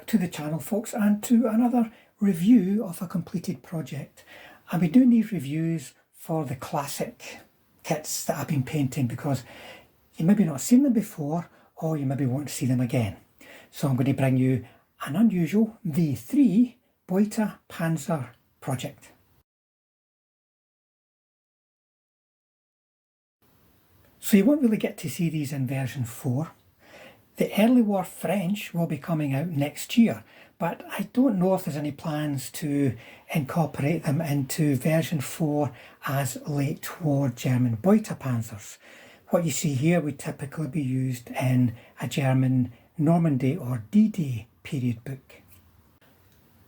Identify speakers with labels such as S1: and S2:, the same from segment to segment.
S1: back to the channel, folks, and to another review of a completed project. I've been doing these reviews for the classic kits that I've been painting because you maybe not seen them before or you maybe want to see them again. So I'm going to bring you an unusual V3 Beute Panzer project. So you won't really get to see these in version 4. The early war French will be coming out next year, but I don't know if there's any plans to incorporate them into version 4 as late war German Beute Panzers. What you see here would typically be used in a German Normandy or D-Day period book.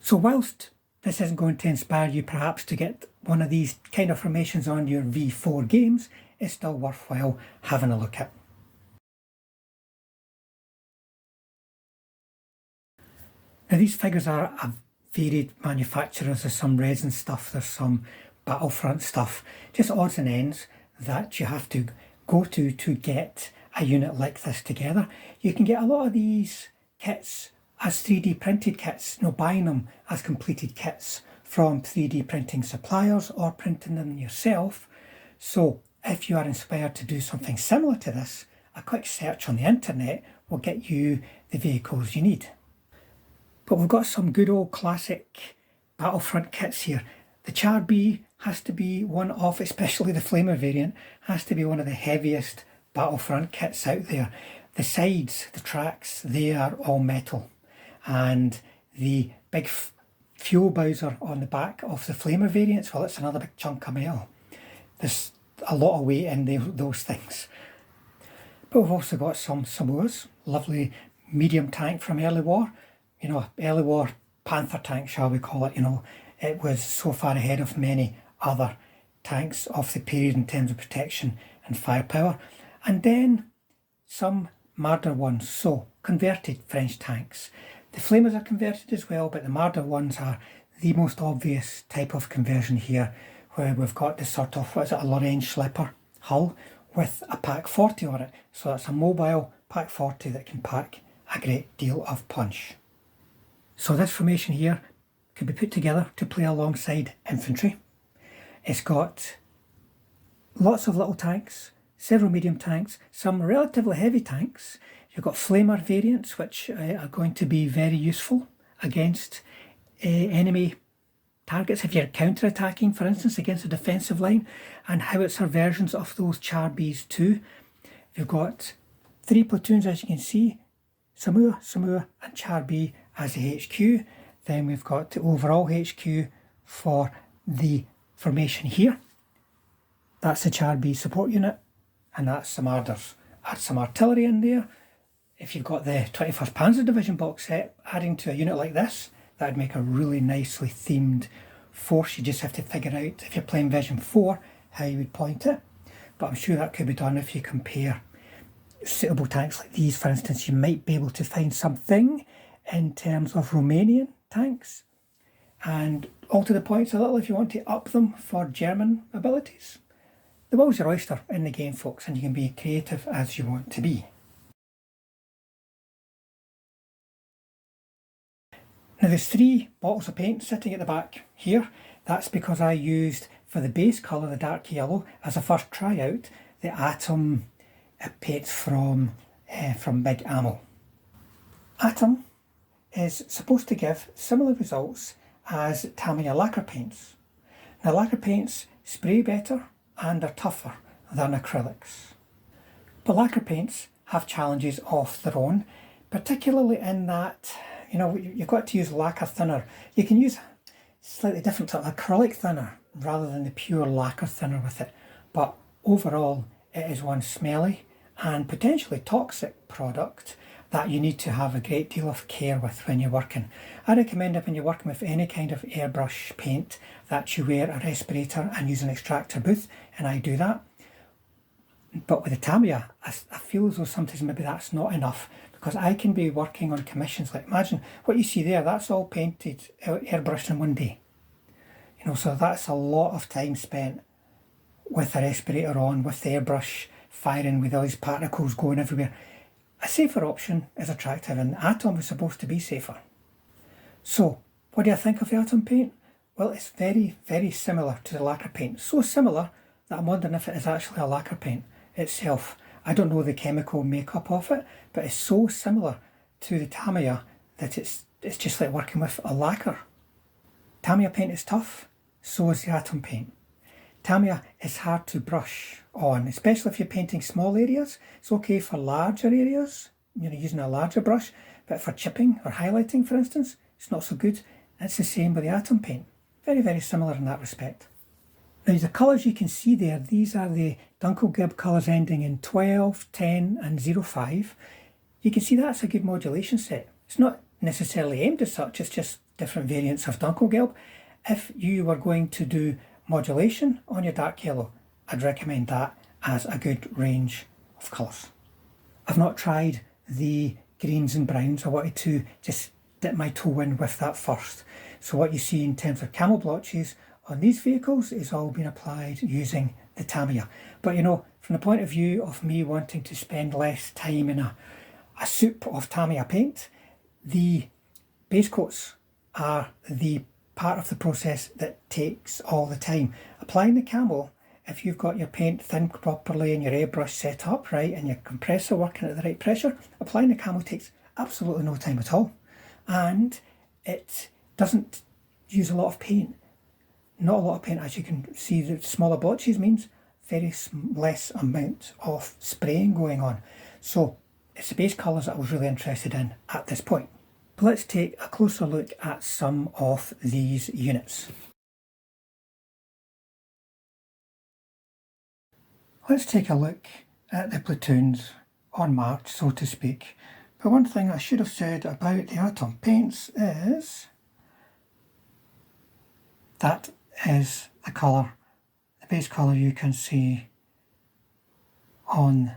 S1: So whilst this isn't going to inspire you perhaps to get one of these kind of formations on your V4 games, it's still worthwhile having a look at. Now these figures are of varied manufacturers. There's some resin stuff, there's some Battlefront stuff, just odds and ends that you have to go to get a unit like this together. You can get a lot of these kits as 3D printed kits, buying them as completed kits from 3D printing suppliers or printing them yourself. So if you are inspired to do something similar to this, a quick search on the internet will get you the vehicles you need. But we've got some good old classic Battlefront kits here. The Char B has to be one of, especially the Flamer variant, has to be one of the heaviest Battlefront kits out there. The sides, the tracks, they are all metal. And the big fuel bowser on the back of the Flamer variants, well, it's another big chunk of metal. There's a lot of weight in those things. But we've also got some Samoas, lovely medium tank from early war. Early war Panther tank, shall we call it. It was so far ahead of many other tanks of the period in terms of protection and firepower. And then some Marder ones, so converted French tanks. The Flamers are converted as well, but the Marder ones are the most obvious type of conversion here, where we've got this sort of, a Lorraine Schlepper hull with a Pack 40 on it. So it's a mobile Pack 40 that can pack a great deal of punch. So this formation here can be put together to play alongside infantry. It's got lots of little tanks, several medium tanks, some relatively heavy tanks. You've got Flamer variants, which are going to be very useful against enemy targets if you're counter-attacking, for instance, against a defensive line, and howitzer versions of those Char Bs too. You've got 3 platoons, as you can see, Samoa and Char B as the HQ. Then we've got the overall HQ for the formation here. That's the Char B support unit, and that's some Marders. Add some artillery in there. If you've got the 21st Panzer Division box set, adding to a unit like this, that'd make a really nicely themed force. You just have to figure out, if you're playing version 4, how you would point it. But I'm sure that could be done if you compare suitable tanks like these. For instance, you might be able to find something in terms of Romanian tanks, and alter the points a little if you want to up them for German abilities. The world's your oyster in the game, folks, and you can be creative as you want to be. Now there's 3 bottles of paint sitting at the back here. That's because I used, for the base colour, the dark yellow, as a first tryout, the Atom paints from Big Ammo. Atom is supposed to give similar results as Tamiya lacquer paints. Now lacquer paints spray better and are tougher than acrylics. But lacquer paints have challenges of their own, particularly in that, you've got to use lacquer thinner. You can use slightly different sort of acrylic thinner rather than the pure lacquer thinner with it. But overall, it is one smelly and potentially toxic product that you need to have a great deal of care with when you're working. I recommend that when you're working with any kind of airbrush paint that you wear a respirator and use an extractor booth, and I do that. But with the Tamiya, I feel as though sometimes maybe that's not enough, because I can be working on commissions. Like, imagine what you see there, that's all painted, airbrushed in one day. So that's a lot of time spent with a respirator on, with the airbrush firing, with all these particles going everywhere. A safer option is attractive, and Atom is supposed to be safer. So, what do I think of the atom paint? Well, it's very, very similar to the lacquer paint. So similar that I'm wondering if it is actually a lacquer paint itself. I don't know the chemical makeup of it, but it's so similar to the Tamiya that it's just like working with a lacquer. Tamiya paint is tough, so is the atom paint. Tamiya is hard to brush on, especially if you're painting small areas. It's okay for larger areas, using a larger brush, but for chipping or highlighting, for instance, it's not so good. It's the same with the atom paint. Very, very similar in that respect. Now, the colours you can see there, these are the Dunkelgelb colours ending in 12, 10 and 05. You can see that's a good modulation set. It's not necessarily aimed as such, it's just different variants of Dunkelgelb. If you were going to do modulation on your dark yellow, I'd recommend that as a good range of colours. I've not tried the greens and browns. I wanted to just dip my toe in with that first. So what you see in terms of camel blotches on these vehicles is all being applied using the Tamiya. But from the point of view of me wanting to spend less time in a soup of Tamiya paint, the base coats are the part of the process that takes all the time. Applying the camel, if you've got your paint thinned properly and your airbrush set up right and your compressor working at the right pressure, applying the camel takes absolutely no time at all. And it doesn't use a lot of paint. Not a lot of paint, as you can see. The smaller blotches means very less amount of spraying going on. So it's the base colours that I was really interested in at this point. But let's take a closer look at some of these units. Let's take a look at the platoons on march, so to speak. But one thing I should have said about the atom paints is that is the colour, the base colour you can see on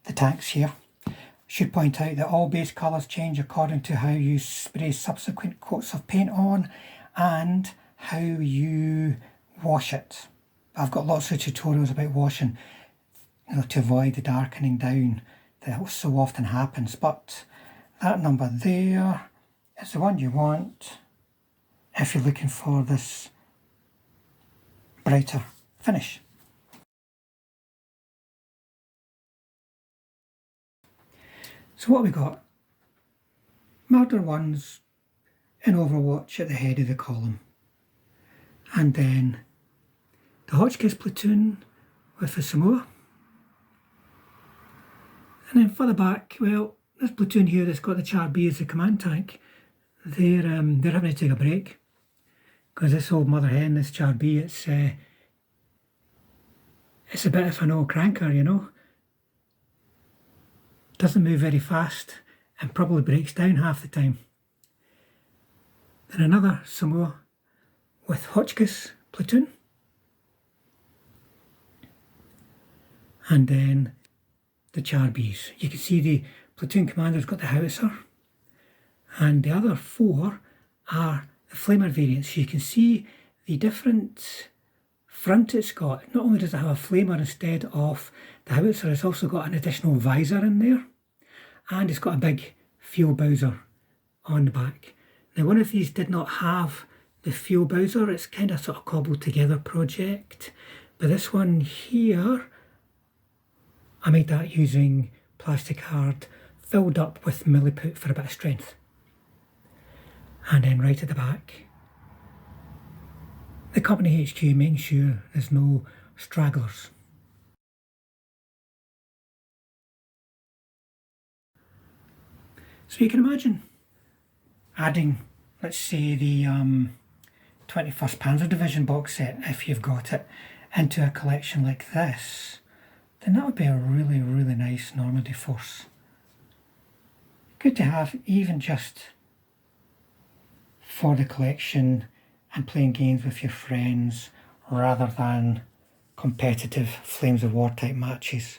S1: the tanks here. Should point out that all base colours change according to how you spray subsequent coats of paint on and how you wash it. I've got lots of tutorials about washing, to avoid the darkening down that so often happens, but that number there is the one you want if you're looking for this brighter finish. So what we got? Murder ones in Overwatch at the head of the column, and then the Hotchkiss platoon with the Samoa. And then further back, well, this platoon here that's got the Char B as the command tank, they're having to take a break because this old mother hen, this Char B, it's a bit of an old cranker, Doesn't move very fast and probably breaks down half the time. Then another Samoa with Hotchkiss platoon, and then the Char Bs. You can see the platoon commander's got the howitzer, and the other four are the flamer variants. You can see the different front it's got. Not only does it have a flamer instead of the howitzer, it's also got an additional visor in there, and it's got a big fuel bowser on the back. Now, one of these did not have the fuel bowser. It's kind of sort of cobbled together project, but this one here, I made that using plastic hard filled up with milliput for a bit of strength. And then right at the back, the company HQ, making sure there's no stragglers. So you can imagine adding, let's say, the 21st Panzer Division box set, if you've got it, into a collection like this, then that would be a really, really nice Normandy force. Good to have, even just for the collection and playing games with your friends rather than competitive Flames of War type matches.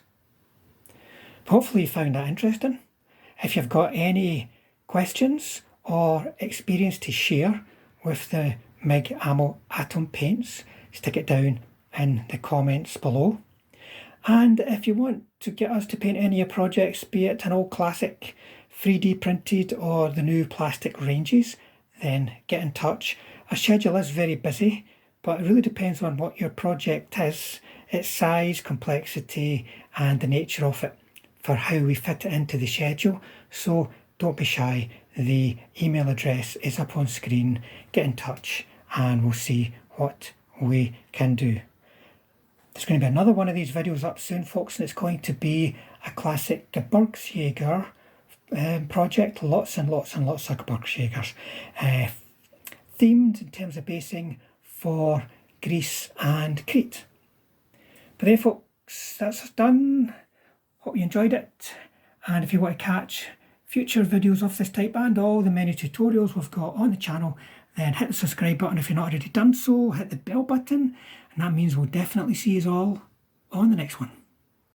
S1: But hopefully you found that interesting. If you've got any questions or experience to share with the MiG Ammo Atom paints, stick it down in the comments below. And if you want to get us to paint any of your projects, be it an old classic 3D printed or the new plastic ranges, then get in touch. Our schedule is very busy, but it really depends on what your project is, its size, complexity, and the nature of it for how we fit it into the schedule. So don't be shy. The email address is up on screen. Get in touch and we'll see what we can do. There's going to be another one of these videos up soon, folks, and it's going to be a classic Gebirgsjäger project. Lots and lots and lots of Gebirgsjägers. Themed in terms of basing for Greece and Crete. But there, folks, that's us done. Hope you enjoyed it. And if you want to catch future videos of this type and all the many tutorials we've got on the channel, then hit the subscribe button if you're not already done so, hit the bell button, and that means we'll definitely see you all on the next one.